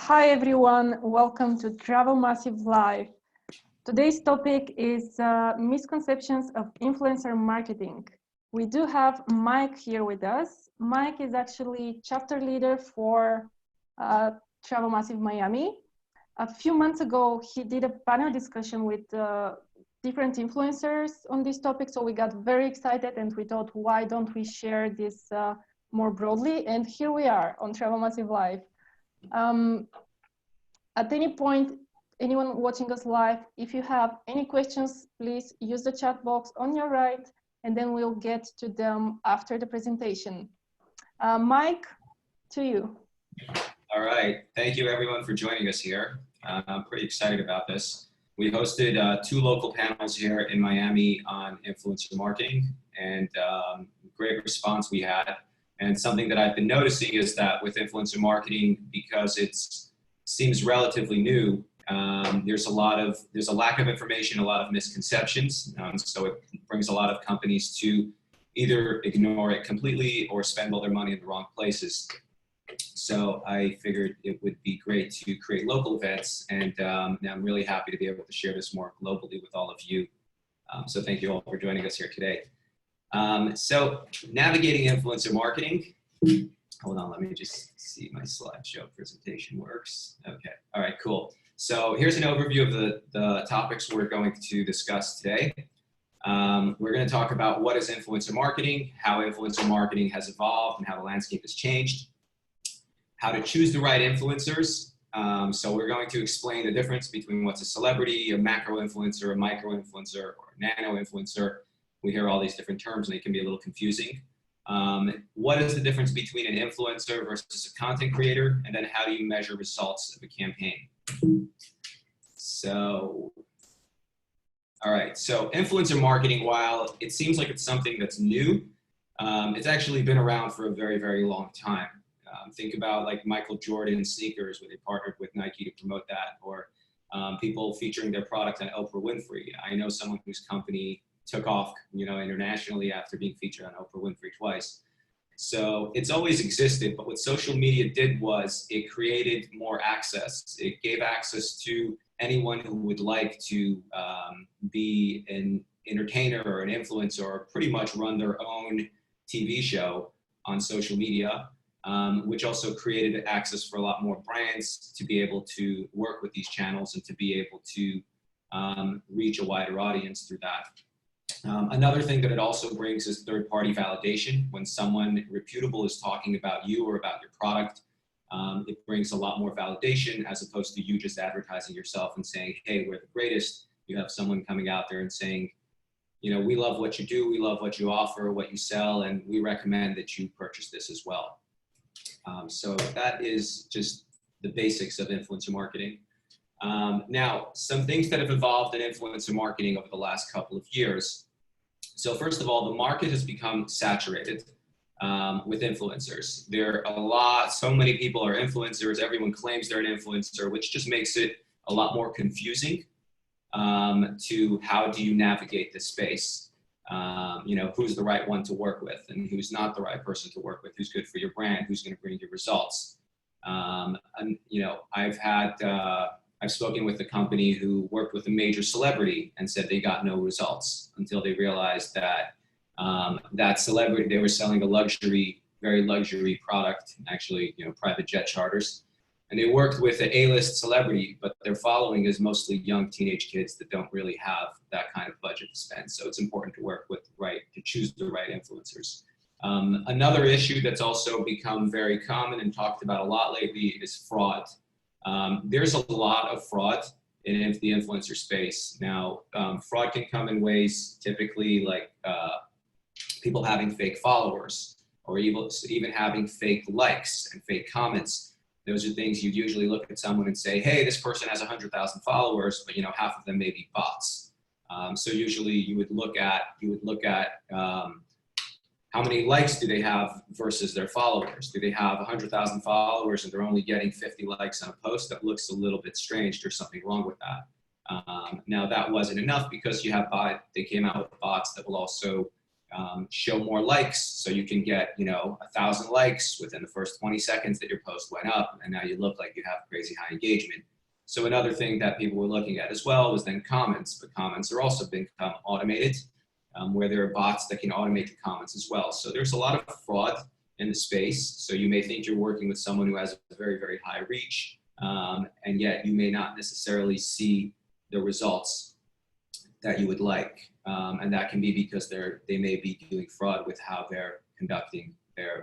Hi everyone, welcome to Travel Massive Live. Today's topic is misconceptions of influencer marketing. We do have Mike here with us. Mike is actually chapter leader for Travel Massive Miami. A few months ago, he did a panel discussion with different influencers on this topic, so we got very excited and we thought, why don't we share this more broadly? And here we are on Travel Massive Live. At any point, anyone watching us live, if you have any questions, please use the chat box on your right, and then we'll get to them after the presentation. Mike, to you. All right, thank you everyone for joining us here. I'm pretty excited about this. We hosted 2 local panels here in Miami on influencer marketing, and great response we had. And something that I've been noticing is that with influencer marketing, because it seems relatively new, there's a lack of information, a lot of misconceptions. So it brings a lot of companies to either ignore it completely or spend all their money in the wrong places. So I figured it would be great to create local events, and I'm really happy to be able to share this more globally with all of you. So thank you all for joining us here today. So navigating influencer marketing. Hold on, let me just see my slideshow presentation works. Okay, all right, cool. So here's an overview of the topics we're going to discuss today. We're going to talk about what is influencer marketing, how influencer marketing has evolved and how the landscape has changed, how to choose the right influencers. So we're going to explain the difference between what's a celebrity, a macro influencer, a micro influencer, or a nano influencer. We hear all these different terms and they can be a little confusing. What is the difference between an influencer versus a content creator? And then how do you measure results of a campaign? So, all right, so influencer marketing, while it seems like it's something that's new, it's actually been around for a very, very long time. Think about like Michael Jordan sneakers, where they partnered with Nike to promote that, or people featuring their product on Oprah Winfrey. I know someone whose company took off, internationally after being featured on Oprah Winfrey twice. So it's always existed, but what social media did was it created more access. It gave access to anyone who would like to be an entertainer or an influencer, or pretty much run their own TV show on social media, which also created access for a lot more brands to be able to work with these channels and to be able to reach a wider audience through that. Another thing that it also brings is third-party validation. When someone reputable is talking about you or about your product, it brings a lot more validation as opposed to you just advertising yourself and saying, hey, we're the greatest. You have someone coming out there and saying, we love what you do, we love what you offer, what you sell, and we recommend that you purchase this as well. So that is just the basics of influencer marketing. Now, some things that have evolved in influencer marketing over the last couple of years. So first of all, the market has become saturated with influencers. There are so many people are influencers, everyone claims they're an influencer, which just makes it a lot more confusing to how do you navigate this space. Who's the right one to work with and who's not the right person to work with, who's good for your brand, who's going to bring you results. I've spoken with a company who worked with a major celebrity and said they got no results until they realized that that celebrity, they were selling a very luxury product, actually, private jet charters. And they worked with an A-list celebrity, but their following is mostly young teenage kids that don't really have that kind of budget to spend. So it's important to work with to choose the right influencers. Another issue that's also become very common and talked about a lot lately is fraud. There's a lot of fraud in the influencer space. Now, fraud can come in ways typically like people having fake followers, or even having fake likes and fake comments. Those are things you usually look at someone and say, hey, this person has 100,000 followers, but half of them may be bots. So usually you would look at how many likes do they have versus their followers? Do they have 100,000 followers and they're only getting 50 likes on a post? That looks a little bit strange. There's something wrong with that. Now that wasn't enough because they came out with bots that will also show more likes so you can get, 1,000 likes within the first 20 seconds that your post went up, and now you look like you have crazy high engagement. So another thing that people were looking at as well was then comments, but comments are also become automated, where there are bots that can automate the comments as well. So there's a lot of fraud in the space. So you may think you're working with someone who has a very, very high reach, and yet you may not necessarily see the results that you would like. And that can be because they may be doing fraud with how they're conducting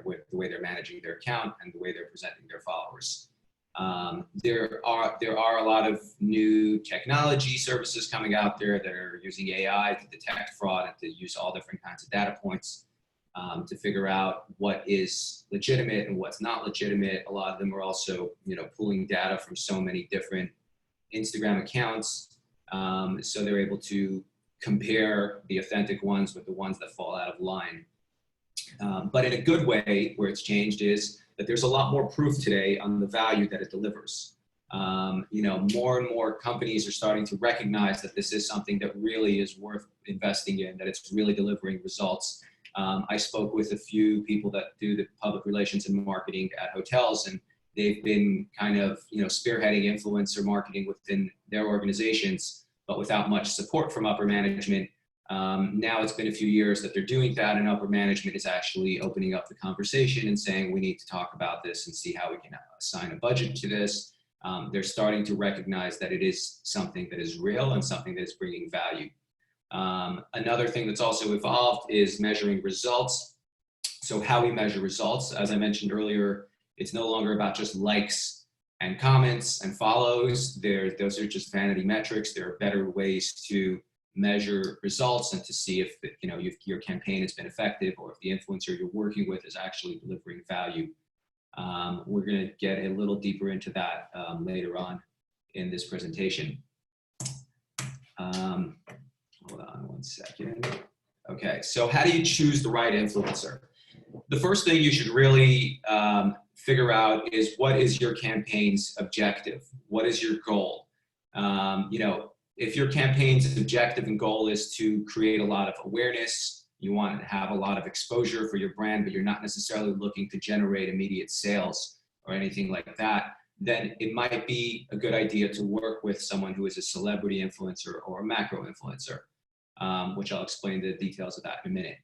with the way they're managing their account and the way they're presenting their followers. There are a lot of new technology services coming out there that are using AI to detect fraud and to use all different kinds of data points to figure out what is legitimate and what's not legitimate. A lot of them are also, pulling data from so many different Instagram accounts, so they're able to compare the authentic ones with the ones that fall out of line. But in a good way, where it's changed is that there's a lot more proof today on the value that it delivers. More and more companies are starting to recognize that this is something that really is worth investing in, that it's really delivering results. I spoke with a few people that do the public relations and marketing at hotels, and they've been kind of, spearheading influencer marketing within their organizations, but without much support from upper management. Now it's been a few years that they're doing that, and upper management is actually opening up the conversation and saying, we need to talk about this and see how we can assign a budget to this. They're starting to recognize that it is something that is real and something that is bringing value. Another thing that's also evolved is measuring results. So how we measure results, as I mentioned earlier, it's no longer about just likes and comments and follows. Those are just vanity metrics. There are better ways to measure results and to see if your campaign has been effective, or if the influencer you're working with is actually delivering value. We're going to get a little deeper into that later on in this presentation. Hold on one second. Okay, so how do you choose the right influencer? The first thing you should really figure out is, what is your campaign's objective? What is your goal? If your campaign's objective and goal is to create a lot of awareness, you want to have a lot of exposure for your brand, but you're not necessarily looking to generate immediate sales or anything like that, then it might be a good idea to work with someone who is a celebrity influencer or a macro influencer, which I'll explain the details of that in a minute.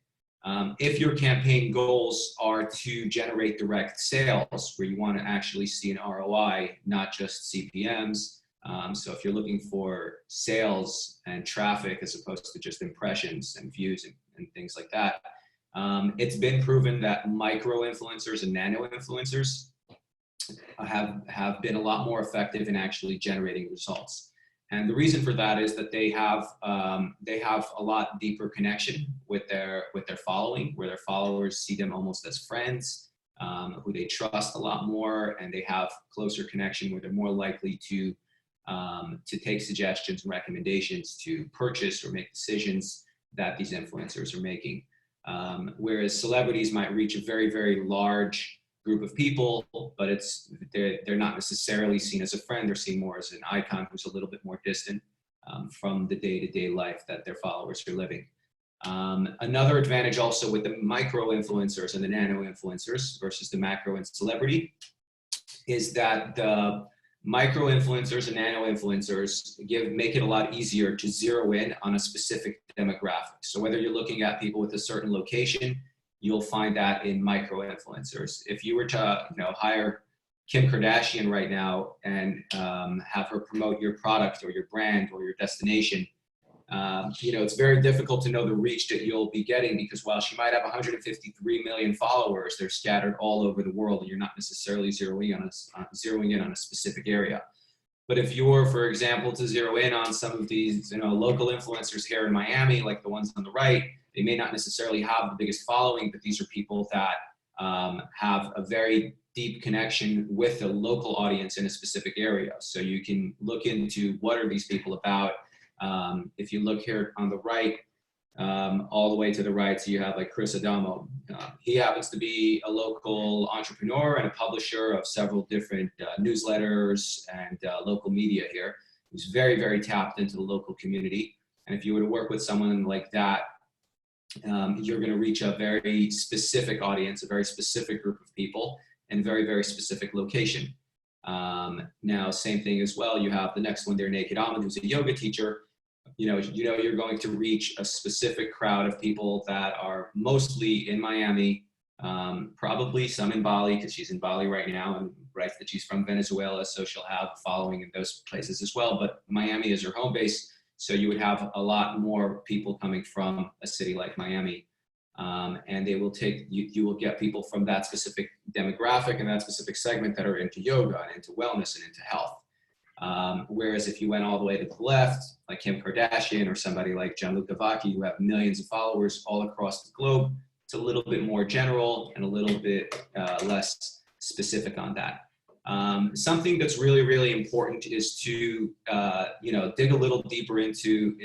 If your campaign goals are to generate direct sales, where you want to actually see an ROI, not just CPMs, so if you're looking for sales and traffic as opposed to just impressions and views and things like that, it's been proven that micro influencers and nano influencers have been a lot more effective in actually generating results. And the reason for that is that they have a lot deeper connection with their following, where their followers see them almost as friends, who they trust a lot more, and they have closer connection, where they're more likely to take suggestions and recommendations to purchase or make decisions that these influencers are making. Whereas celebrities might reach a very, very large group of people, but they're not necessarily seen as a friend. They're seen more as an icon who's a little bit more distant from the day-to-day life that their followers are living. Another advantage also with the micro influencers and the nano influencers versus the macro and celebrity is that the micro influencers and nano influencers make it a lot easier to zero in on a specific demographic. So whether you're looking at people with a certain location, you'll find that in micro influencers. If you were to hire Kim Kardashian right now and have her promote your product or your brand or your destination, it's very difficult to know the reach that you'll be getting, because while she might have 153 million followers, they're scattered all over the world, and you're not necessarily zeroing in on a specific area. But if you were, for example, to zero in on some of these local influencers here in Miami, like the ones on the right, they may not necessarily have the biggest following, but these are people that have a very deep connection with the local audience in a specific area. So you can look into, what are these people about? If you look here on the right, all the way to the right, so you have like Chris Adamo. He happens to be a local entrepreneur and a publisher of several different newsletters and local media here. He's very, very tapped into the local community. And if you were to work with someone like that, you're going to reach a very specific audience, a very specific group of people, and very, very specific location. Now, same thing as well. You have the next one there, Naked Almond, who's a yoga teacher. You're going to reach a specific crowd of people that are mostly in Miami, probably some in Bali, because she's in Bali right now, and writes that she's from Venezuela, so she'll have a following in those places as well. But Miami is her home base, so you would have a lot more people coming from a city like Miami. And they will take, you will get people from that specific demographic and that specific segment that are into yoga and into wellness and into health. Whereas if you went all the way to the left, like Kim Kardashian or somebody like Gianluca Vacchi, who have millions of followers all across the globe, it's a little bit more general and a little bit less specific on that. Something that's really, really important is to, dig a little deeper into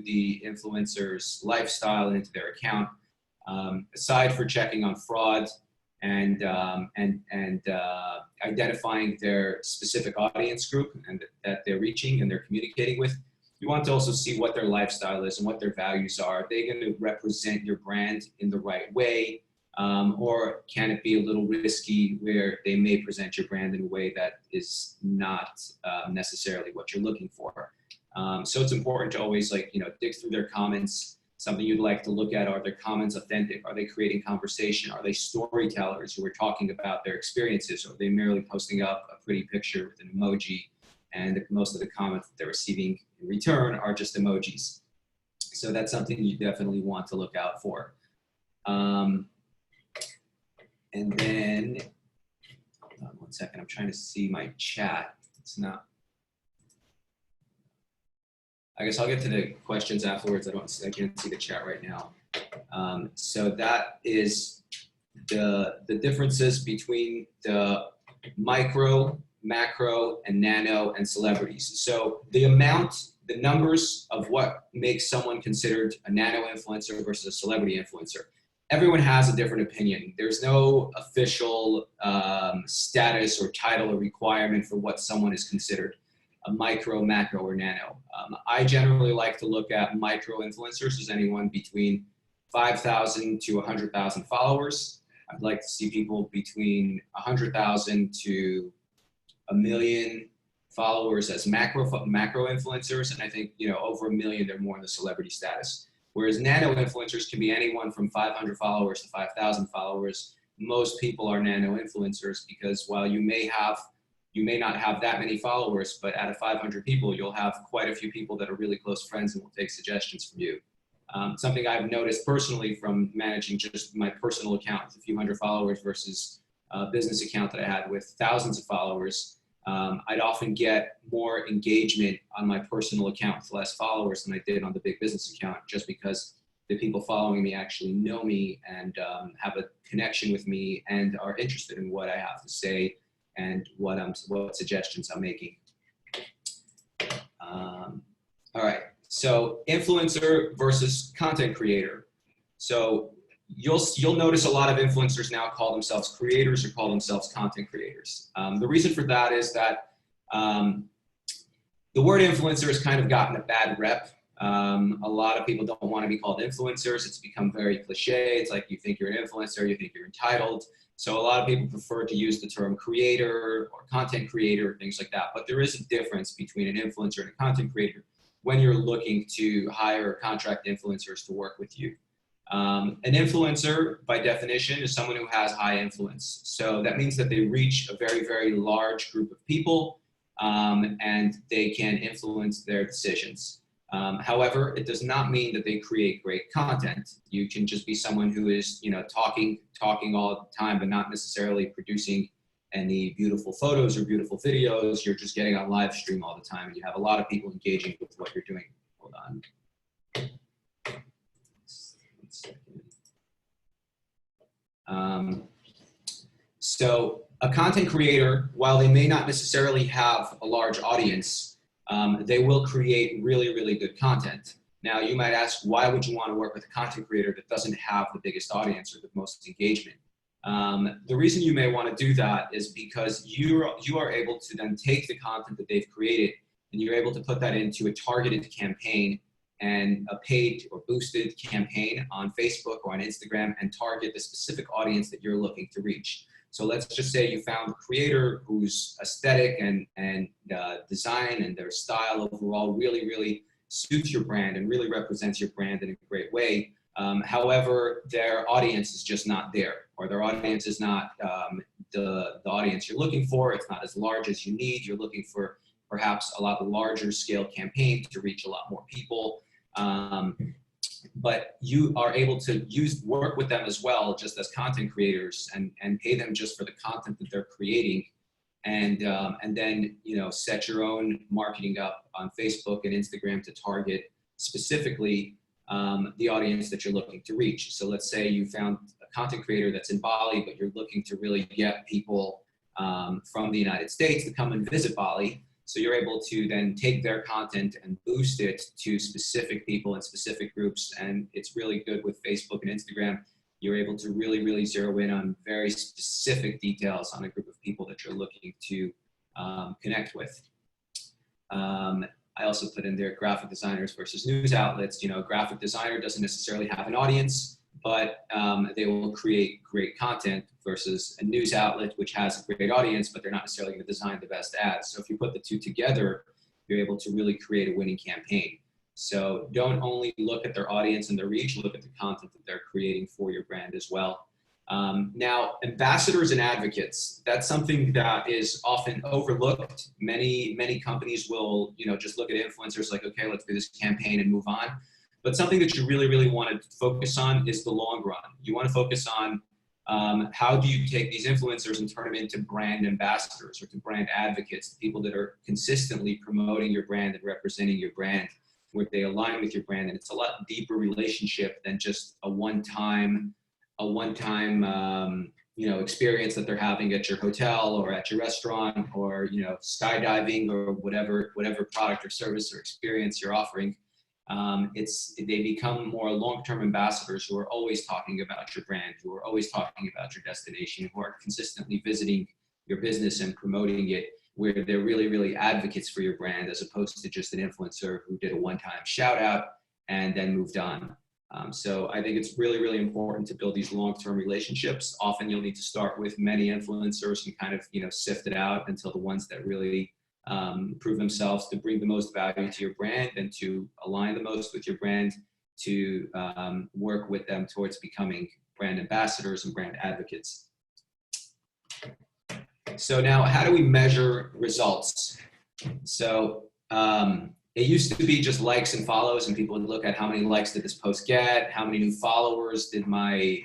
the influencer's lifestyle and into their account. Aside for checking on fraud and identifying their specific audience group and that they're reaching and they're communicating with, you want to also see what their lifestyle is and what their values are. Are they going to represent your brand in the right way? Or can it be a little risky where they may present your brand in a way that is not necessarily what you're looking for? So it's important to always dig through their comments. Something you'd like to look at, are their comments authentic? Are they creating conversation? Are they storytellers who are talking about their experiences? Or are they merely posting up a pretty picture with an emoji? And most of the comments that they're receiving in return are just emojis. So that's something you definitely want to look out for. And then, hold on 1 second, I'm trying to see my chat. It's not. I guess I'll get to the questions afterwards. I can't see the chat right now. So that is the differences between the micro, macro, and nano, and celebrities. So the numbers of what makes someone considered a nano influencer versus a celebrity influencer. Everyone has a different opinion. There's no official status or title or requirement for what someone is considered a micro, macro, or nano. I generally like to look at micro influencers as anyone between 5,000 to 100,000 followers. I'd like to see people between 100,000 to 1 million followers as macro influencers, and I think over 1 million they're more in the celebrity status. Whereas nano influencers can be anyone from 500 followers to 5,000 followers. Most people are nano influencers because while you may not have that many followers, but out of 500 people, you'll have quite a few people that are really close friends and will take suggestions from you. Something I've noticed personally from managing just my personal account with a few hundred followers versus a business account that I had with thousands of followers, I'd often get more engagement on my personal account with less followers than I did on the big business account, just because the people following me actually know me and have a connection with me and are interested in what I have to say and what suggestions I'm making. All right, so influencer versus content creator. So you'll notice a lot of influencers now call themselves creators or call themselves content creators. The reason for that is that the word influencer has kind of gotten a bad rep. A lot of people don't want to be called influencers. It's become very cliche. It's like you think you're an influencer, you think you're entitled. So a lot of people prefer to use the term creator or content creator, things like that. But there is a difference between an influencer and a content creator when you're looking to hire contract influencers to work with you. An influencer, by definition, is someone who has high influence. So that means that they reach a very, very large group of people and they can influence their decisions. However, it does not mean that they create great content. You can just be someone who is, talking all the time, but not necessarily producing any beautiful photos or beautiful videos. You're just getting on live stream all the time, and you have a lot of people engaging with what you're doing. Hold on. 1 second. So a content creator, while they may not necessarily have a large audience, they will create really, really good content. Now, you might ask, why would you want to work with a content creator that doesn't have the biggest audience or the most engagement? The reason you may want to do that is because you are able to then take the content that they've created and you're able to put that into a targeted campaign and a paid or boosted campaign on Facebook or on Instagram and target the specific audience that you're looking to reach. So let's just say you found a creator whose aesthetic and design and their style overall really suits your brand and really represents your brand in a great way. However, their audience is just not there, or their audience is not the audience you're looking for. It's not as large as you need. You're looking for perhaps a lot larger scale campaign to reach a lot more people. But you are able to work with them as well, just as content creators, and pay them just for the content that they're creating. And then, set your own marketing up on Facebook and Instagram to target specifically the audience that you're looking to reach. So let's say you found a content creator that's in Bali, but you're looking to really get people from the United States to come and visit Bali. So you're able to then take their content and boost it to specific people and specific groups. And it's really good with Facebook and Instagram. You're able to really zero in on very specific details on a group of people that you're looking to connect with. I also put in there graphic designers versus news outlets. A graphic designer doesn't necessarily have an audience, but they will create great content, versus a news outlet which has a great audience, but they're not necessarily going to design the best ads. So if you put the two together, you're able to really create a winning campaign. So don't only look at their audience and their reach, look at the content that they're creating for your brand as well. Now, ambassadors and advocates, that's something that is often overlooked. Many companies will, just look at influencers like, okay, let's do this campaign and move on. But something that you really want to focus on is the long run. You want to focus on how do you take these influencers and turn them into brand ambassadors or to brand advocates, people that are consistently promoting your brand and representing your brand, where they align with your brand. And it's a lot deeper relationship than just a one-time experience that they're having at your hotel or at your restaurant, or skydiving, or whatever product or service or experience you're offering. They become more long-term ambassadors who are always talking about your brand, who are always talking about your destination, who are consistently visiting your business and promoting it, where they're really advocates for your brand, as opposed to just an influencer who did a one-time shout out and then moved on. So I think it's really important to build these long-term relationships. Often you'll need to start with many influencers and kind of, sift it out until the ones that really prove themselves to bring the most value to your brand and to align the most with your brand, to work with them towards becoming brand ambassadors and brand advocates. So now, how do we measure results? So it used to be just likes and follows, and people would look at how many likes did this post get, how many new followers did my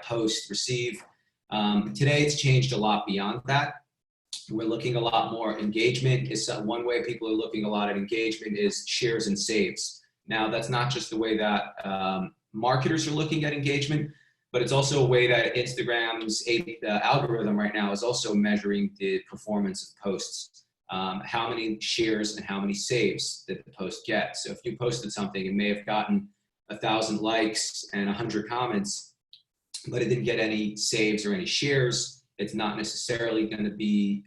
post receive. Today, it's changed a lot beyond that. We're looking a lot more engagement. Is one way people are looking a lot at engagement is shares and saves. Now, that's not just the way that marketers are looking at engagement, but it's also a way that Instagram's algorithm right now is also measuring the performance of posts. How many shares and how many saves did the post get? So if you posted something, it may have gotten 1,000 likes and 100 comments, but it didn't get any saves or any shares. It's not necessarily going to be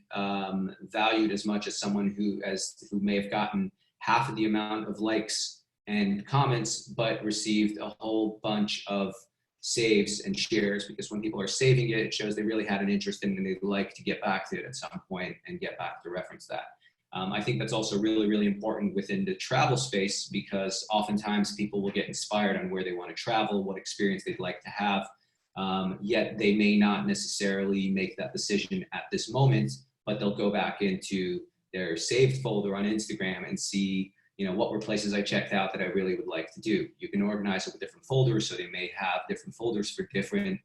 valued as much as someone who may have gotten half of the amount of likes and comments, but received a whole bunch of saves and shares, because when people are saving it, it shows they really had an interest in it and they'd like to get back to it at some point and get back to reference that. I think that's also really important within the travel space, because oftentimes people will get inspired on where they want to travel, what experience they'd like to have, yet they may not necessarily make that decision at this moment, but they'll go back into their saved folder on Instagram and see, what were places I checked out that I really would like to do. You can organize it with different folders, so they may have different folders for different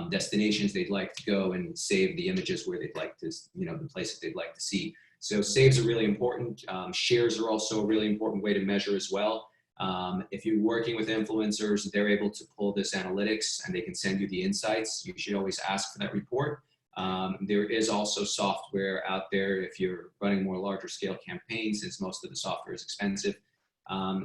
destinations they'd like to go, and save the images where they'd like to, the places they'd like to see. So saves are really important. Shares are also a really important way to measure as well. If you're working with influencers, they're able to pull this analytics and they can send you the insights. You should always ask for that report. There is also software out there, if you're running more larger scale campaigns, since most of the software is expensive,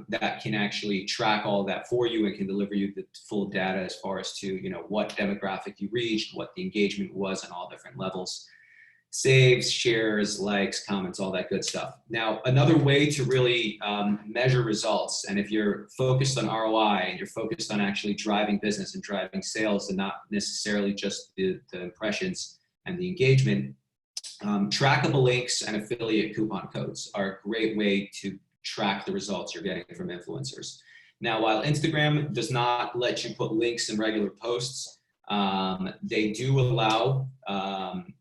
that can actually track all that for you and can deliver you the full data as far as to, what demographic you reached, what the engagement was on all different levels. saves, shares, likes, comments, all that good stuff. Now, another way to really measure results, and if you're focused on ROI and you're focused on actually driving business and driving sales and not necessarily just the impressions and the engagement, trackable links and affiliate coupon codes are a great way to track the results you're getting from influencers. Now, while Instagram does not let you put links in regular posts, they do allow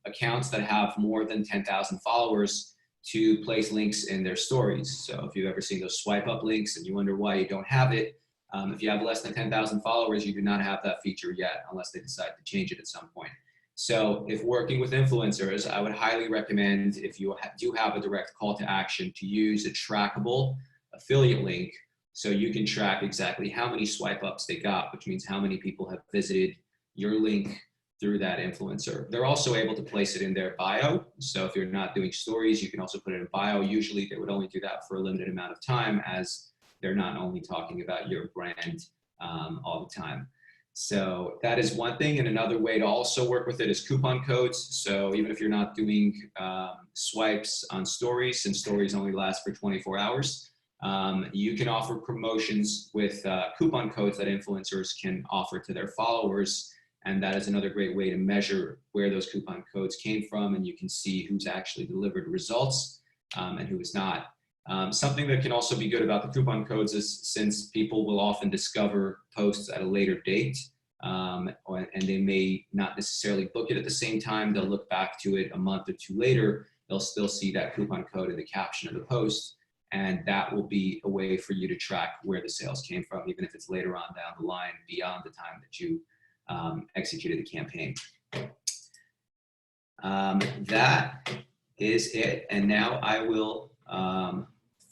accounts that have more than 10,000 followers to place links in their stories. So if you've ever seen those swipe up links and you wonder why you don't have it, if you have less than 10,000 followers, you do not have that feature yet unless they decide to change it at some point. So if working with influencers, I would highly recommend, if you do have a direct call to action, to use a trackable affiliate link so you can track exactly how many swipe ups they got, which means how many people have visited your link through that influencer. They're also able to place it in their bio. So if you're not doing stories, you can also put it in bio. Usually they would only do that for a limited amount of time, as they're not only talking about your brand all the time. So that is one thing. And another way to also work with it is coupon codes. So even if you're not doing swipes on stories, and stories only last for 24 hours, you can offer promotions with coupon codes that influencers can offer to their followers. And that is another great way to measure where those coupon codes came from. And you can see who's actually delivered results and who is not. Something that can also be good about the coupon codes is, since people will often discover posts at a later date, and they may not necessarily book it at the same time, they'll look back to it a month or two later, they'll still see that coupon code in the caption of the post. And that will be a way for you to track where the sales came from, even if it's later on down the line, beyond the time that you executed the campaign. That is it. And now I will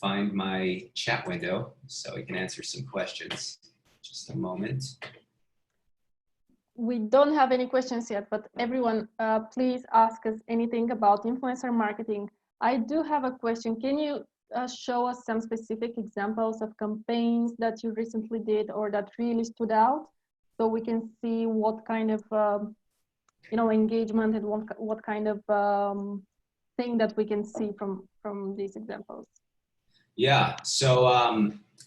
find my chat window so we can answer some questions. Just a moment. We don't have any questions yet, but everyone, please ask us anything about influencer marketing. I do have a question. Can you show us some specific examples of campaigns that you recently did or that really stood out, so we can see what kind of engagement and what kind of thing that we can see from these examples? Yeah, so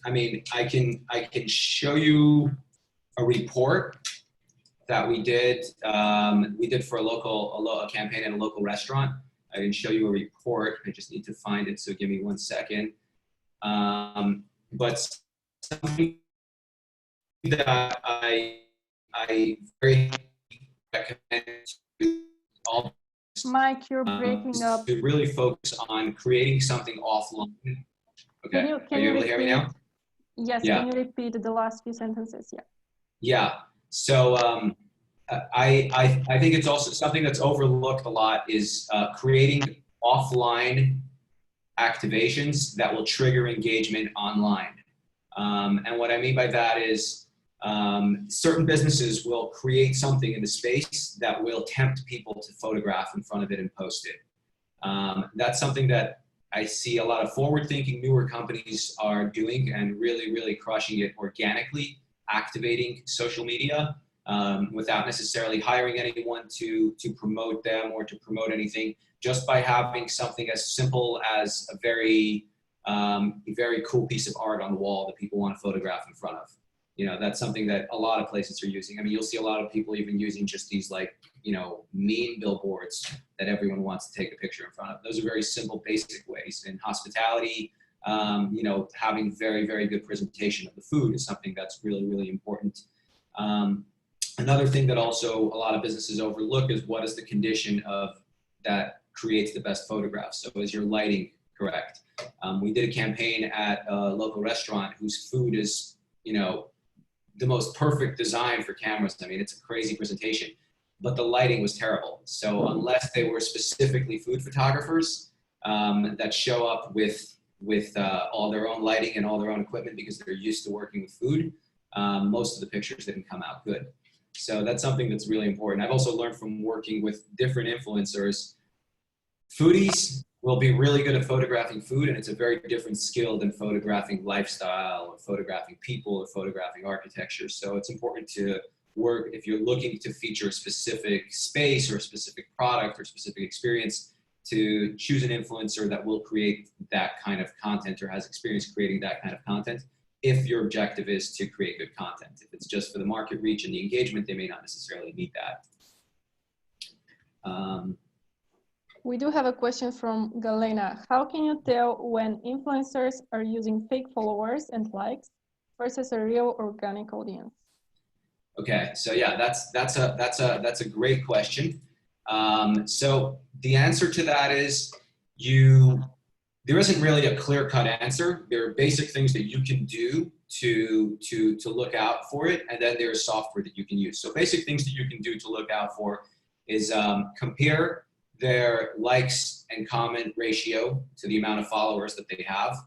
I mean, I can show you a report that we did. We did for a campaign in a local restaurant. I can show you a report. I just need to find it, so give me 1 second. But something that I very recommend to all. Mike, you're breaking up. To really focus on creating something offline. Okay. Can you able to hear me now? Yes. Yeah. Can you repeat the last few sentences? Yeah. Yeah. So I think it's also something that's overlooked a lot is creating offline activations that will trigger engagement online. And what I mean by that is certain businesses will create something in the space that will tempt people to photograph in front of it and post it. That's something that I see a lot of forward-thinking newer companies are doing and really, really crushing it organically, activating social media without necessarily hiring anyone to promote them or to promote anything, just by having something as simple as a very cool piece of art on the wall that people want to photograph in front of. That's something that a lot of places are using. I mean, you'll see a lot of people even using just these meme billboards that everyone wants to take a picture in front of. Those are very simple, basic ways. In hospitality, having very, very good presentation of the food is something that's really, really important. Another thing that also a lot of businesses overlook is what is the condition of that creates the best photographs. So is your lighting correct? We did a campaign at a local restaurant whose food is, the most perfect design for cameras. I mean, it's a crazy presentation, but the lighting was terrible. So unless they were specifically food photographers that show up with all their own lighting and all their own equipment because they're used to working with food, most of the pictures didn't come out good. So that's something that's really important. I've also learned from working with different influencers, foodies will be really good at photographing food, and it's a very different skill than photographing lifestyle or photographing people or photographing architecture. So it's important to if you're looking to feature a specific space or a specific product or specific experience, to choose an influencer that will create that kind of content or has experience creating that kind of content. If your objective is to create good content, if it's just for the market reach and the engagement, they may not necessarily need that. We do have a question from Galena. How can you tell when influencers are using fake followers and likes versus a real organic audience? Okay, so yeah, that's a great question. So the answer to that is there isn't really a clear-cut answer. There are basic things that you can do to look out for it, and then there's software that you can use. So basic things that you can do to look out for is compare their likes and comment ratio to the amount of followers that they have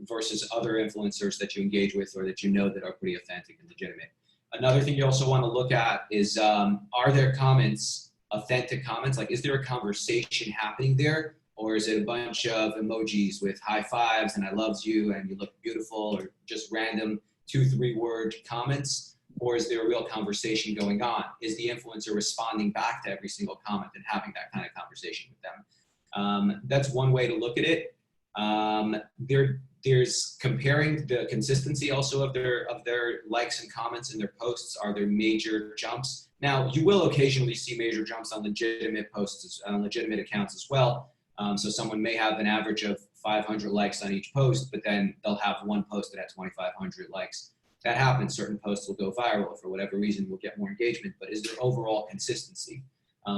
versus other influencers that you engage with or that you know that are pretty authentic and legitimate. Another thing you also want to look at is are their comments authentic comments? Like, is there a conversation happening there? Or is it a bunch of emojis with high fives and I loves you and you look beautiful, or just random 2-3 word comments? Or is there a real conversation going on? Is the influencer responding back to every single comment and having that kind of conversation with them? That's one way to look at it. There's comparing the consistency also of their likes and comments in their posts. Are there major jumps? Now, you will occasionally see major jumps on legitimate posts, on legitimate accounts as well. So someone may have an average of 500 likes on each post, but then they'll have one post that has 2,500 likes. That happens. Certain posts will go viral for whatever reason, will get more engagement, but is there overall consistency?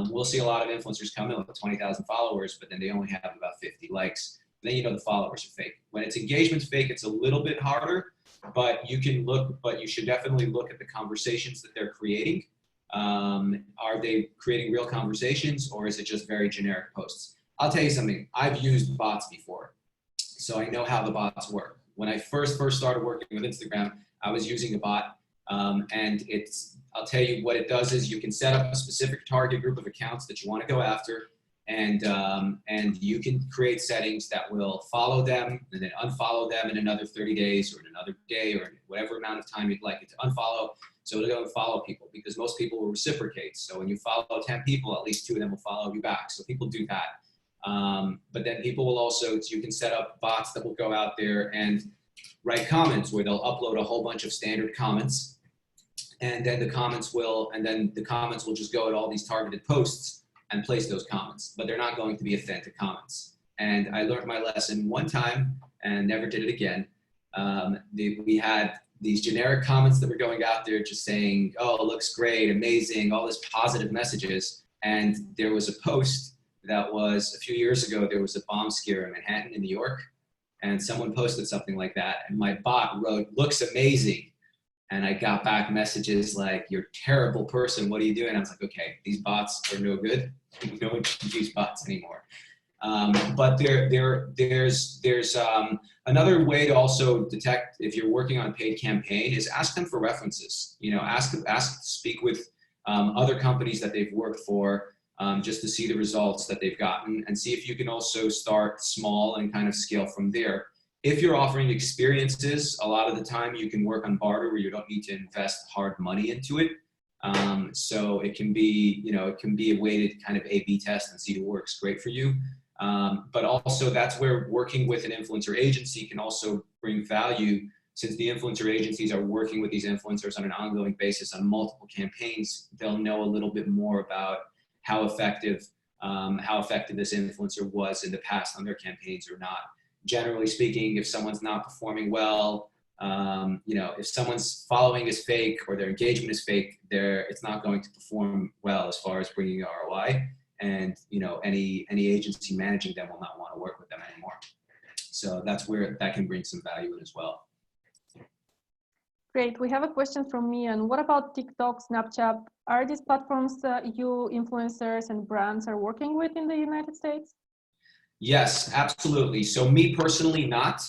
We'll see a lot of influencers come in with 20,000 followers, but then they only have about 50 likes. Then you know the followers are fake. When it's engagement fake, it's a little bit harder, but you should definitely look at the conversations that they're creating. Are they creating real conversations, or is it just very generic posts? I'll tell you something, I've used bots before, so I know how the bots work. When I first started working with Instagram, I was using a bot, and I'll tell you what it does is you can set up a specific target group of accounts that you want to go after, and you can create settings that will follow them and then unfollow them in another 30 days or in another day or whatever amount of time you'd like it to unfollow. So it'll go and follow people, because most people will reciprocate. So when you follow 10 people, at least 2 of them will follow you back. So people do that. But then people will also, you can set up bots that will go out there and write comments, where they'll upload a whole bunch of standard comments, and then the comments will just go at all these targeted posts and place those comments, but they're not going to be authentic comments. And I learned my lesson one time and never did it again. We had these generic comments that were going out there just saying, oh, it looks great, amazing, all this positive messages. And there was a post that was a few years ago. There was a bomb scare in Manhattan in New York, and someone posted something like that, and my bot wrote, looks amazing. And I got back messages like, you're a terrible person, what are you doing? I was like, okay, these bots are no good. No one can use bots anymore. But there's another way to also detect if you're working on a paid campaign is ask them for references. You know, speak with other companies that they've worked for, just to see the results that they've gotten, and see if you can also start small and kind of scale from there. If you're offering experiences, a lot of the time you can work on barter where you don't need to invest hard money into it. So it can be, it can be a way to kind of A/B test and see who works great for you. But also that's where working with an influencer agency can also bring value, since the influencer agencies are working with these influencers on an ongoing basis on multiple campaigns. They'll know a little bit more about how effective this influencer was in the past on their campaigns or not. Generally speaking, if someone's not performing well, if someone's following is fake or their engagement is fake, it's not going to perform well as far as bringing ROI. And any agency managing them will not want to work with them anymore. So that's where that can bring some value in as well. Great. We have a question from Mian. What about TikTok, Snapchat? Are these platforms you influencers and brands are working with in the United States? Yes, absolutely. So me personally, not.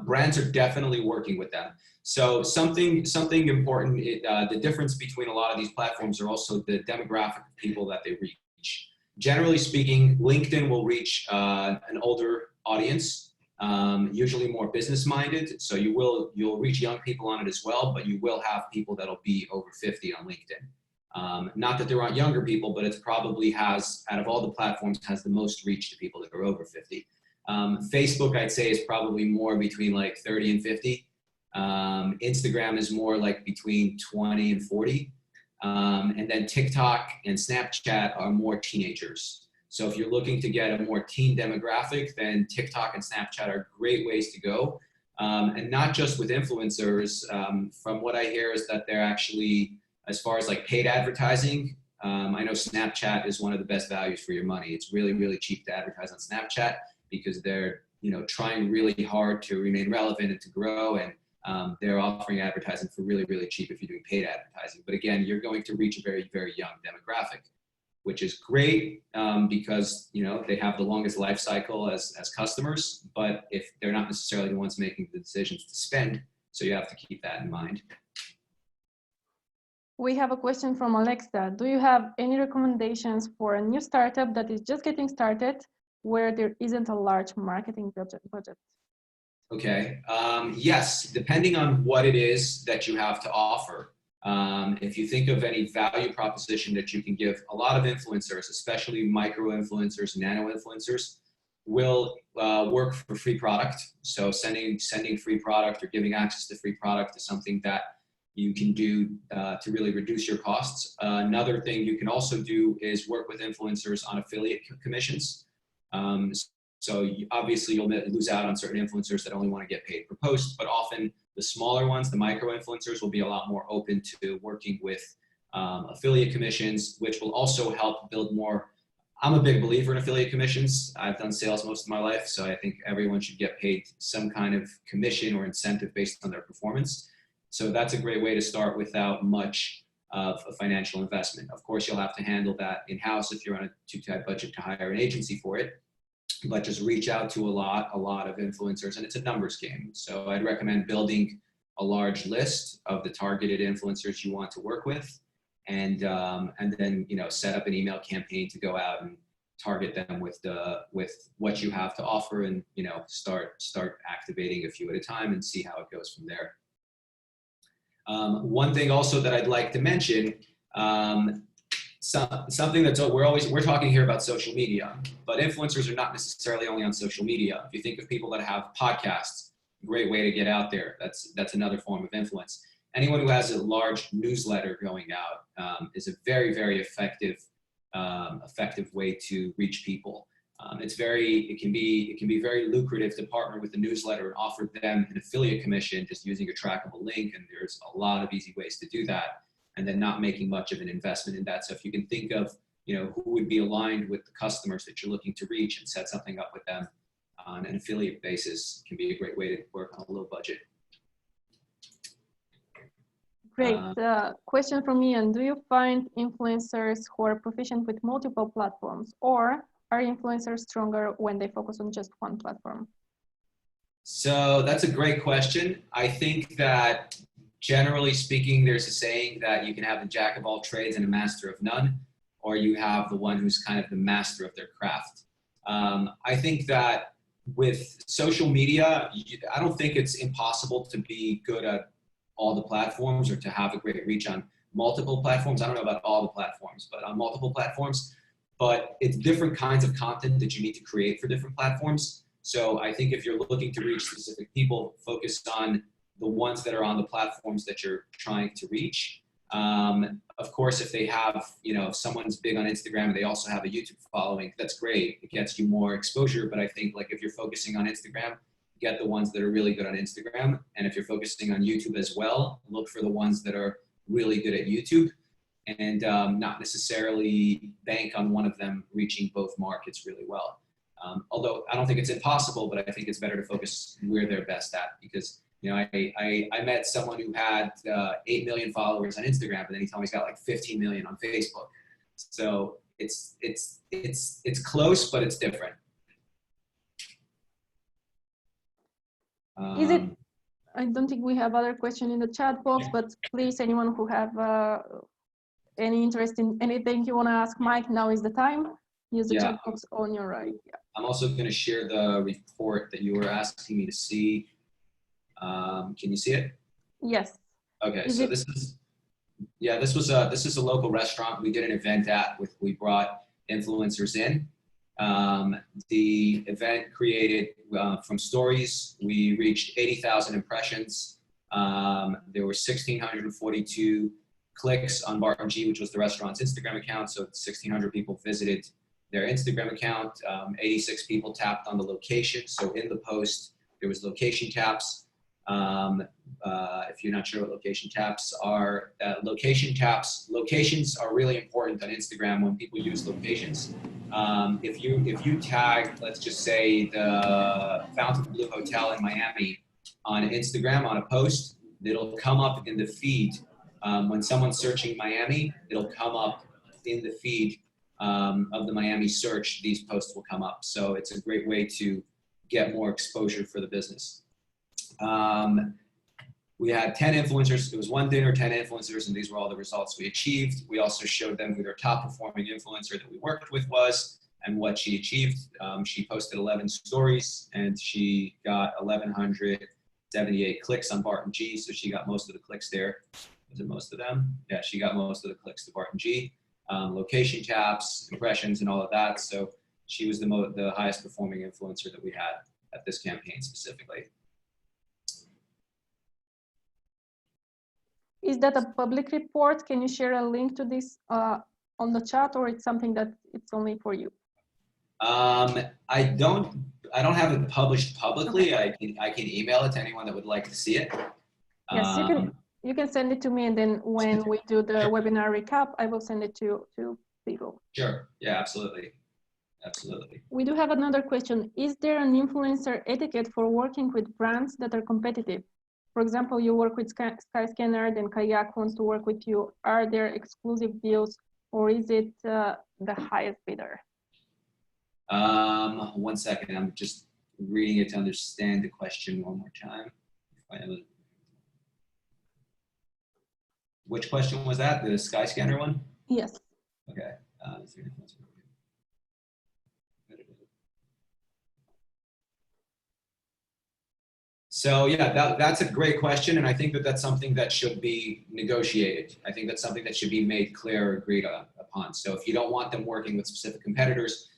Brands are definitely working with them. So something important, the difference between a lot of these platforms are also the demographic of people that they reach. Generally speaking, LinkedIn will reach an older audience. usually more business-minded. So you'll reach young people on it as well, but you will have people that'll be over 50 on LinkedIn. Not that there aren't younger people, but it probably has, out of all the platforms, has the most reach to people that are over 50. Facebook, I'd say, is probably more between like 30 and 50. Instagram is more like between 20 and 40. And then TikTok and Snapchat are more teenagers. So if you're looking to get a more teen demographic, then TikTok and Snapchat are great ways to go. And not just with influencers. From what I hear is that they're actually, as far as like paid advertising, I know Snapchat is one of the best values for your money. It's really, really cheap to advertise on Snapchat because they're, trying really hard to remain relevant and to grow. And they're offering advertising for really, really cheap if you're doing paid advertising. But again, you're going to reach a very, very young demographic, which is great because, they have the longest life cycle as customers, but if they're not necessarily the ones making the decisions to spend, so you have to keep that in mind. We have a question from Alexa. Do you have any recommendations for a new startup that is just getting started where there isn't a large marketing budget? Okay, yes, depending on what it is that you have to offer. If you think of any value proposition that you can give, a lot of influencers, especially micro influencers, nano influencers, will work for free product. So sending free product or giving access to free product is something that you can do to really reduce your costs. Another thing you can also do is work with influencers on affiliate commissions. So obviously you'll lose out on certain influencers that only want to get paid per post, but often the smaller ones, the micro influencers, will be a lot more open to working with affiliate commissions, which will also help build more. I'm a big believer in affiliate commissions. I've done sales most of my life, so I think everyone should get paid some kind of commission or incentive based on their performance. So that's a great way to start without much of a financial investment. Of course, you'll have to handle that in-house if you're on a too tight budget to hire an agency for it. But just reach out to a lot of influencers, and it's a numbers game. So I'd recommend building a large list of the targeted influencers you want to work with, and then set up an email campaign to go out and target them with what you have to offer, and start activating a few at a time and see how it goes from there. One thing also that I'd like to mention. Something that's we're talking here about social media, but influencers are not necessarily only on social media. If you think of people that have podcasts, great way to get out there. That's another form of influence. Anyone who has a large newsletter going out is a very, very effective way to reach people. It can be very lucrative to partner with a newsletter and offer them an affiliate commission just using a trackable link, and there's a lot of easy ways to do that, and then not making much of an investment in that. So if you can think of, who would be aligned with the customers that you're looking to reach and set something up with them on an affiliate basis, can be a great way to work on a low budget. Great. Question from Ian. Do you find influencers who are proficient with multiple platforms, or are influencers stronger when they focus on just one platform? So that's a great question. I think that generally speaking, there's a saying that you can have the jack of all trades and a master of none, or you have the one who's kind of the master of their craft. I think that with social media, I don't think it's impossible to be good at all the platforms or to have a great reach on multiple platforms. I don't know about all the platforms, but on multiple platforms. But it's different kinds of content that you need to create for different platforms. So I think if you're looking to reach specific people, focus on the ones that are on the platforms that you're trying to reach. Of course, if they have, if someone's big on Instagram and they also have a YouTube following, that's great. It gets you more exposure. But I think like if you're focusing on Instagram, get the ones that are really good on Instagram. And if you're focusing on YouTube as well, look for the ones that are really good at YouTube, and not necessarily bank on one of them reaching both markets really well. Although I don't think it's impossible, but I think it's better to focus where they're best at, because I met someone who had 8 million followers on Instagram, but then he told me he's got like 15 million on Facebook. So it's close, but it's different. I don't think we have other questions in the chat box, but please, anyone who have any interest in anything you want to ask Mike, now is the time. Use the chat box on your right. Yeah. I'm also going to share the report that you were asking me to see. Can you see it? Yes. Okay, so this is, yeah, this is a local restaurant we did an event at we brought influencers in. The event created from stories, we reached 80,000 impressions. There were 1,642 clicks on Barton G, which was the restaurant's Instagram account. So 1,600 people visited their Instagram account. 86 people tapped on the location. So in the post, there was location taps. If you're not sure what location taps are, locations are really important on Instagram when people use locations. If you tag, let's just say the Fontainebleau Hotel in Miami on Instagram on a post, it'll come up in the feed. When someone's searching Miami, it'll come up in the feed of the Miami search. These posts will come up. So it's a great way to get more exposure for the business. We had 10 influencers. It was one dinner, 10 influencers, and these were all the results we achieved. We also showed them who their top performing influencer that we worked with was and what she achieved. She posted 11 stories and she got 1,178 clicks on Barton G. So she got most of the clicks there. Was it most of them? Yeah, she got most of the clicks to Barton G. Location taps, impressions, and all of that. So she was the highest performing influencer that we had at this campaign specifically. Is that a public report? Can you share a link to this on the chat, or it's something that it's only for you? I don't have it published publicly. Okay. I can email it to anyone that would like to see it. Yes, you can send it to me, and then when we do the webinar recap, I will send it to people. Sure. Yeah, absolutely. Absolutely. We do have another question. Is there an influencer etiquette for working with brands that are competitive? For example, you work with Skyscanner, then Kayak wants to work with you. Are there exclusive deals, or is it the highest bidder? 1 second. I'm just reading it to understand the question one more time. Which question was that? The Skyscanner one? Yes. Okay. So yeah, that's a great question, and I think that that's something that should be negotiated. I think that's something that should be made clear or agreed upon. So if you don't want them working with specific competitors,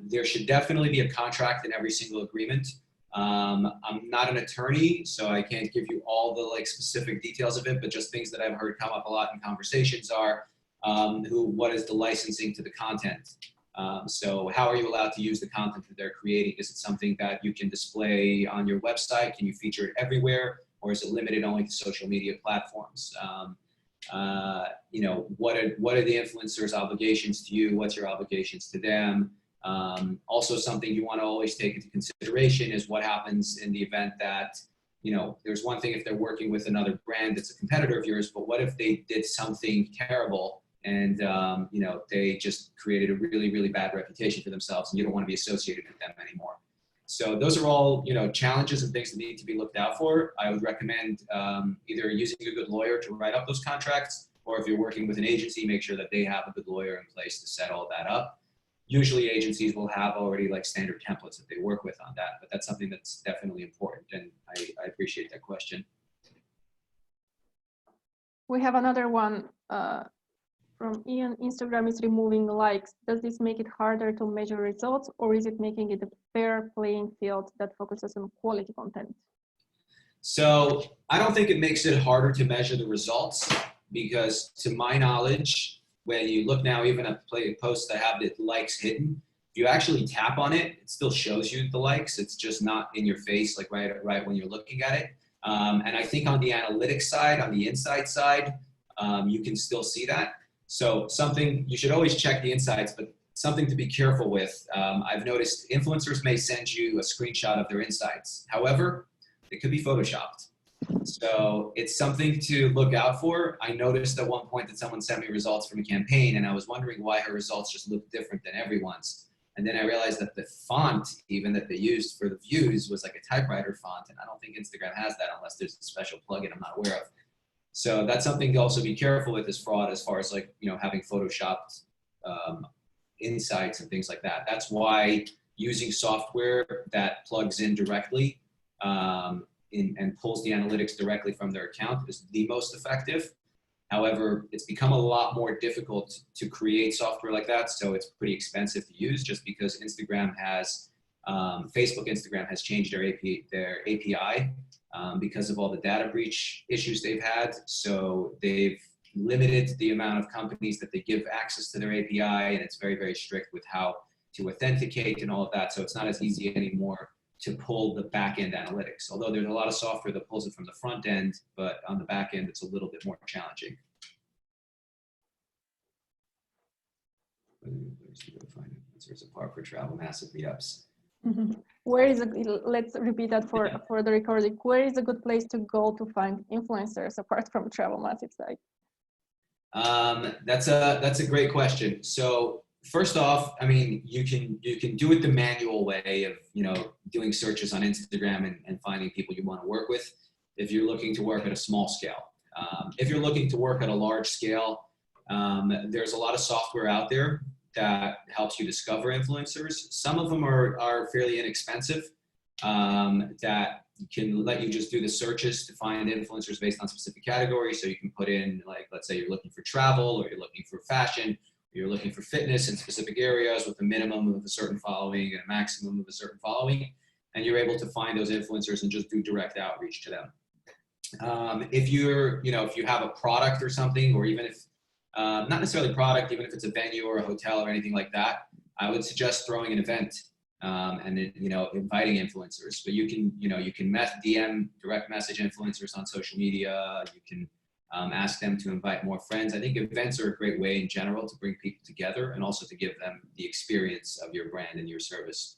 there should definitely be a contract in every single agreement. I'm not an attorney, so I can't give you all the specific details of it, but just things that I've heard come up a lot in conversations are what is the licensing to the content? So how are you allowed to use the content that they're creating? Is it something that you can display on your website? Can you feature it everywhere? Or is it limited only to social media platforms? What are the influencers' obligations to you? What's your obligations to them? Also, something you want to always take into consideration is what happens in the event that, there's one thing if they're working with another brand that's a competitor of yours, but what if they did something terrible and, they just created a really, really bad reputation for themselves and you don't want to be associated with them anymore. So those are all, challenges and things that need to be looked out for. I would recommend either using a good lawyer to write up those contracts, or if you're working with an agency, make sure that they have a good lawyer in place to set all that up. Usually agencies will have already standard templates that they work with on that, but that's something that's definitely important, and I appreciate that question. We have another one from Ian. Instagram is removing likes. Does this make it harder to measure results, or is it making it a fair playing field that focuses on quality content? So I don't think it makes it harder to measure the results, because to my knowledge, when you look now, even at posts that have the likes hidden, if you actually tap on it, it still shows you the likes. It's just not in your face, right when you're looking at it. And I think on the analytics side, on the insight side, you can still see that. So you should always check the insights, but something to be careful with. I've noticed influencers may send you a screenshot of their insights. However, it could be photoshopped. So it's something to look out for. I noticed at one point that someone sent me results from a campaign, and I was wondering why her results just looked different than everyone's. And then I realized that the font even that they used for the views was like a typewriter font, and I don't think Instagram has that unless there's a special plugin I'm not aware of. So that's something to also be careful with as fraud, as far as having photoshopped insights and things like that. That's why using software that plugs in directly and pulls the analytics directly from their account is the most effective. However, it's become a lot more difficult to create software like that, so it's pretty expensive to use just because Instagram has, Facebook Instagram has changed their API because of all the data breach issues they've had. So they've limited the amount of companies that they give access to their API, and it's very, very strict with how to authenticate and all of that. So it's not as easy anymore to pull the back-end analytics. Although there's a lot of software that pulls it from the front end, but on the back end, it's a little bit more challenging. There's a part for travel massive meetups. Where is let's repeat that for the recording. Where is a good place to go to find influencers apart from Travel Massive site? That's a great question. So first off, I mean, you can do it the manual way of, you know, doing searches on Instagram and finding people you want to work with if you're looking to work at a small scale. If you're looking to work at a large scale, there's a lot of software out there that helps you discover influencers. Some of them are fairly inexpensive, that can let you just do the searches to find influencers based on specific categories. So you can put in, like, let's say you're looking for travel, or you're looking for fashion, you're looking for fitness in specific areas with a minimum of a certain following and a maximum of a certain following, and you're able to find those influencers and just do direct outreach to them. If you're, you know, if you have a product or something, or even if, not necessarily product, even if it's a venue or a hotel or anything like that, I would suggest throwing an event and then, you know, inviting influencers. But you can, you know, you can DM, direct message influencers on social media. You can ask them to invite more friends. I think events are a great way in general to bring people together and also to give them the experience of your brand and your service.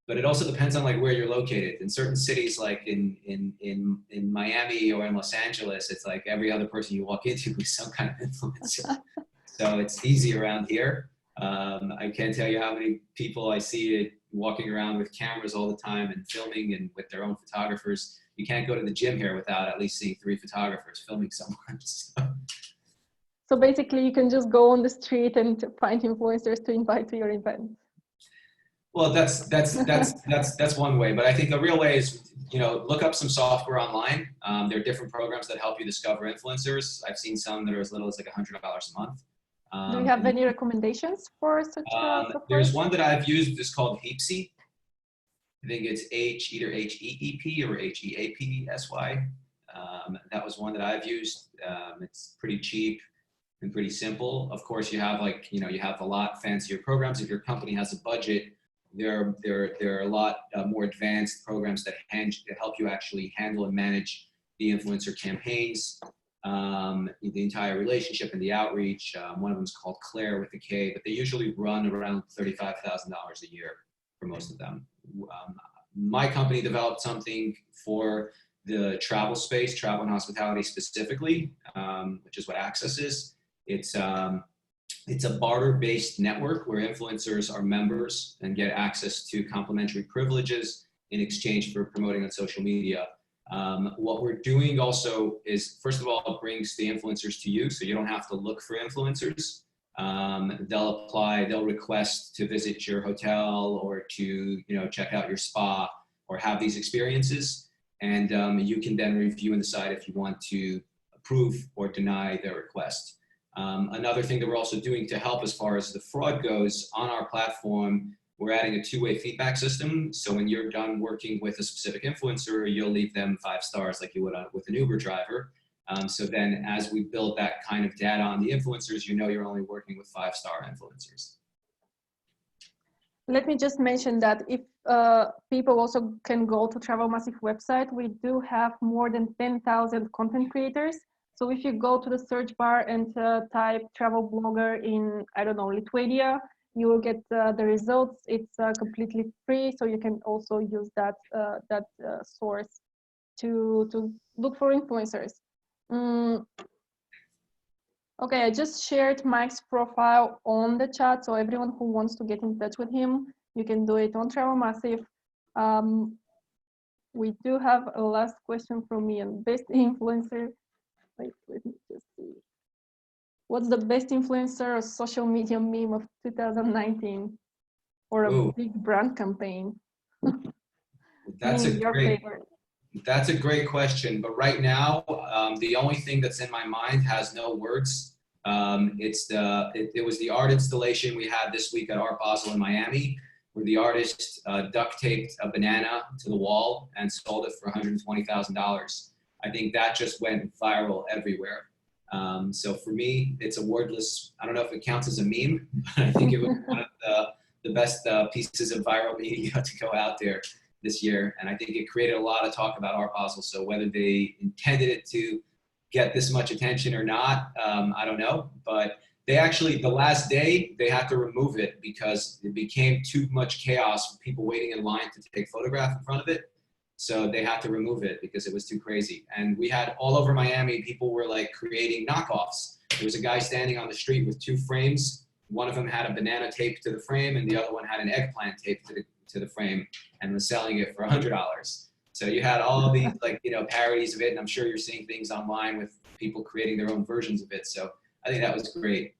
But it also depends on like where you're located. In certain cities, like in Miami or in Los Angeles, it's like every other person you walk into is some kind of influencer. So it's easy around here. I can't tell you how many people I see walking around with cameras all the time and filming and with their own photographers. You can't go to the gym here without at least seeing 3 photographers filming someone. So basically you can just go on the street and find influencers to invite to your event. Well, that's one way, but I think the real way is, you know, look up some software online. There are different programs that help you discover influencers. I've seen some that are as little as like $100 a month. Do you have any recommendations for such software? There's one that I've used. It's called Heapsy. I think it's either H-E-E-P or H-E-A-P-S-Y. That was one that I've used. It's pretty cheap and pretty simple. Of course, you have like, you know, you have a lot fancier programs. If your company has a budget, there are a lot more advanced programs that help you actually handle and manage the influencer campaigns, the entire relationship and the outreach. One of them is called Claire with a K, but they usually run around $35,000 a year for most of them. My company developed something for the travel space, travel and hospitality specifically, which is what Access is. It's a barter-based network where influencers are members and get access to complimentary privileges in exchange for promoting on social media. What we're doing also is, first of all, it brings the influencers to you, so you don't have to look for influencers. They'll request to visit your hotel or to, you know, check out your spa or have these experiences. And you can then review and decide if you want to approve or deny their request. Another thing that we're also doing to help as far as the fraud goes on our platform, we're adding a two-way feedback system. So when you're done working with a specific influencer, you'll leave them 5 stars like you would with an Uber driver. So then as we build that kind of data on the influencers, you know you're only working with 5-star influencers. Let me just mention that if people also can go to Travel Massive website, we do have more than 10,000 content creators. So if you go to the search bar and type travel blogger in, I don't know, Lithuania, you will get the results. It's completely free, so you can also use that source to look for influencers. Okay, I just shared Mike's profile on the chat, so everyone who wants to get in touch with him, you can do it on Travel Massive. We do have a last question from me on best influencer. Wait, let me just see. What's the best influencer or social media meme of 2019? or a Ooh, big brand campaign? that's a Your great favorite. That's a great question, but right now, the only thing that's in my mind has no words. It was the art installation we had this week at Art Basel in Miami, where the artist duct taped a banana to the wall and sold it for $120,000. I think that just went viral everywhere. So for me, it's a wordless. I don't know if it counts as a meme, but I think it was one of the best pieces of viral media to go out there this year, and I think it created a lot of talk about Art Basel. So whether they intended it to get this much attention or not, I don't know. But they actually, the last day, they had to remove it because it became too much chaos for people waiting in line to take a photograph in front of it. So they had to remove it because it was too crazy. And we had all over Miami, people were like creating knockoffs. There was a guy standing on the street with two frames. One of them had a banana taped to the frame and the other one had an eggplant taped to the frame, and was selling it for $100. So you had all these parodies of it, and I'm sure you're seeing things online with people creating their own versions of it. So I think that was great.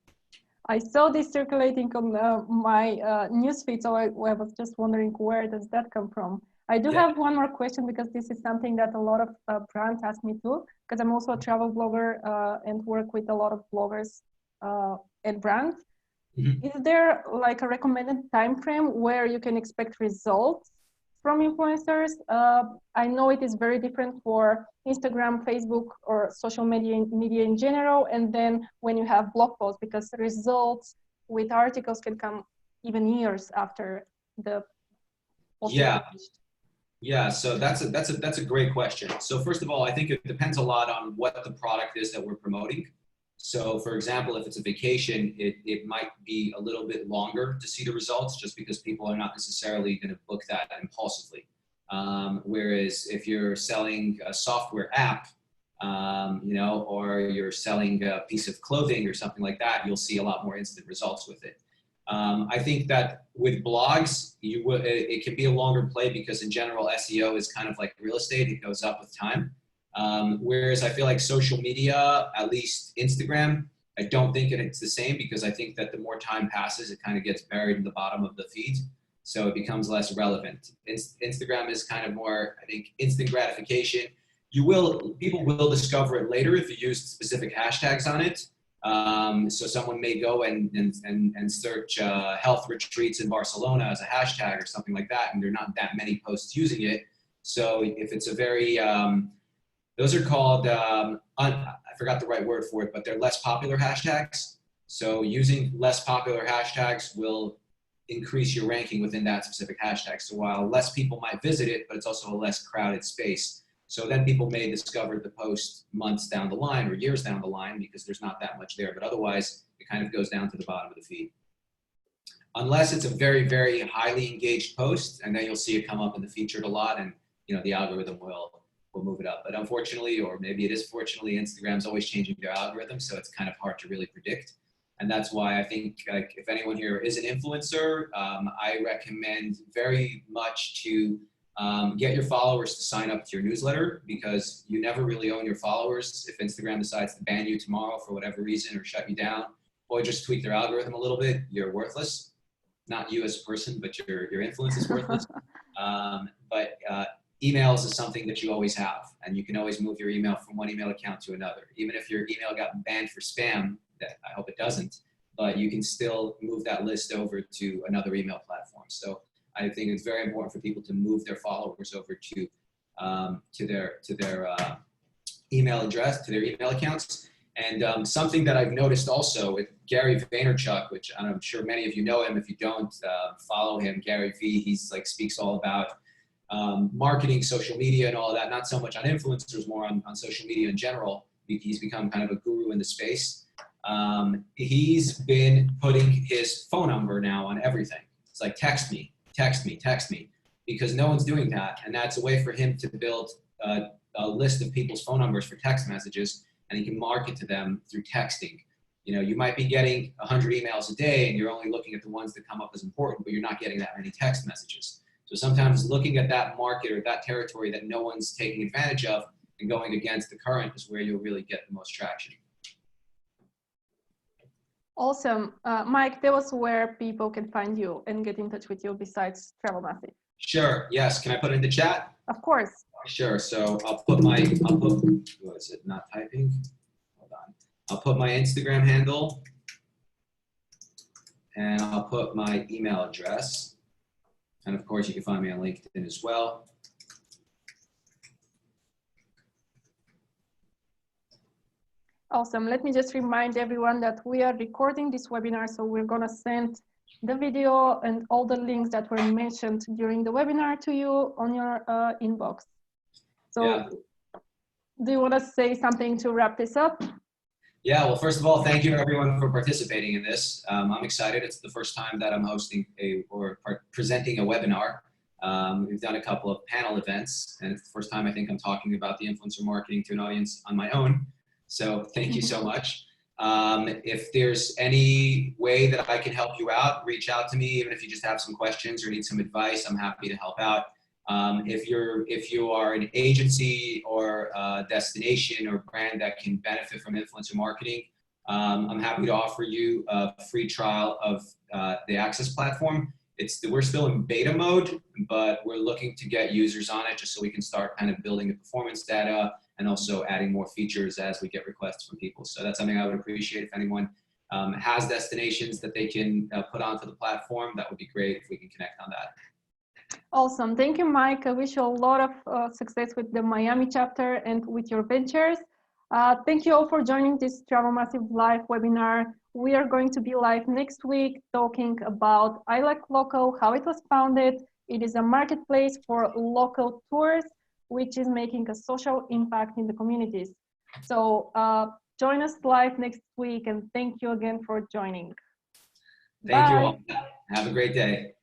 I saw this circulating on my newsfeed, so I was just wondering, where does that come from? I do have one more question, because this is something that a lot of brands ask me too, because I'm also a travel blogger and work with a lot of bloggers and brands. Mm-hmm. Is there like a recommended time frame where you can expect results from influencers? I know it is very different for Instagram, Facebook, or social media in general, and then when you have blog posts, because the results with articles can come even years after the post. Yeah, so that's a great question. So first of all, I think it depends a lot on what the product is that we're promoting. So for example, if it's a vacation, it might be a little bit longer to see the results, just because people are not necessarily going to book that impulsively. Whereas if you're selling a software app, or you're selling a piece of clothing or something like that, you'll see a lot more instant results with it. I think that with blogs, it can be a longer play, because in general, SEO is kind of like real estate. It goes up with time. Whereas I feel like social media, at least Instagram, I don't think it's the same, because I think that the more time passes, it kind of gets buried in the bottom of the feed. So it becomes less relevant. Instagram is kind of more, I think, instant gratification. People will discover it later if you use specific hashtags on it. So someone may go and search health retreats in Barcelona as a hashtag or something like that, and there are not that many posts using it. So if it's a very, those are called, I forgot the right word for it, but they're less popular hashtags. So using less popular hashtags will increase your ranking within that specific hashtag. So while less people might visit it, but it's also a less crowded space. So then people may discover the post months down the line or years down the line, because there's not that much there. But otherwise, it kind of goes down to the bottom of the feed. Unless it's a very, very highly engaged post, and then you'll see it come up in the featured a lot, and the algorithm will move it up. But unfortunately, or maybe it is fortunately, Instagram's always changing their algorithm, so it's kind of hard to really predict. And that's why I think, like, if anyone here is an influencer, I recommend very much to get your followers to sign up to your newsletter, because you never really own your followers. If Instagram decides to ban you tomorrow for whatever reason, or shut you down, or just tweak their algorithm a little bit, you're worthless. Not you as a person, but your influence is worthless. But emails is something that you always have, and you can always move your email from one email account to another. Even if your email got banned for spam, that I hope it doesn't, but you can still move that list over to another email platform. So I think it's very important for people to move their followers over to their email address, to their email accounts. And something that I've noticed also with Gary Vaynerchuk, which I'm sure many of you know him. If you don't, follow him, Gary V. He's speaks all about marketing, social media, and all of that. Not so much on influencers, more on social media in general. He's become kind of a guru in the space. He's been putting his phone number now on everything. It's like, text me, because no one's doing that. And that's a way for him to build a list of people's phone numbers for text messages, and he can market to them through texting. You might be getting 100 emails a day, and you're only looking at the ones that come up as important, but you're not getting that many text messages. So sometimes looking at that market or that territory that no one's taking advantage of and going against the current is where you'll really get the most traction. Awesome. Mike, tell us where people can find you and get in touch with you besides Travel Massive. Sure. Yes. Can I put it in the chat? Of course. Sure. So what is it? Not typing? Hold on. I'll put my Instagram handle and I'll put my email address. And of course, you can find me on LinkedIn as well. Awesome. Let me just remind everyone that we are recording this webinar, so we're going to send the video and all the links that were mentioned during the webinar to you on your inbox. So yeah. Do you want to say something to wrap this up? Yeah, well, first of all, thank you everyone for participating in this. I'm excited. It's the first time that I'm hosting presenting a webinar. We've done a couple of panel events, and it's the first time I think I'm talking about the influencer marketing to an audience on my own. So thank you so much. If there's any way that I can help you out, reach out to me. Even if you just have some questions or need some advice, I'm happy to help out. If you are an agency or a destination or brand that can benefit from influencer marketing, I'm happy to offer you a free trial of the Access platform. We're still in beta mode, but we're looking to get users on it just so we can start kind of building the performance data and also adding more features as we get requests from people. So that's something I would appreciate if anyone has destinations that they can put onto the platform. That would be great if we can connect on that. Awesome. Thank you, Mike. I wish you a lot of success with the Miami chapter and with your ventures. Thank you all for joining this Travel Massive Live webinar. We are going to be live next week talking about I Like Local, how it was founded. It is a marketplace for local tours, which is making a social impact in the communities. So join us live next week, and thank you again for joining. Thank you all. Have a great day.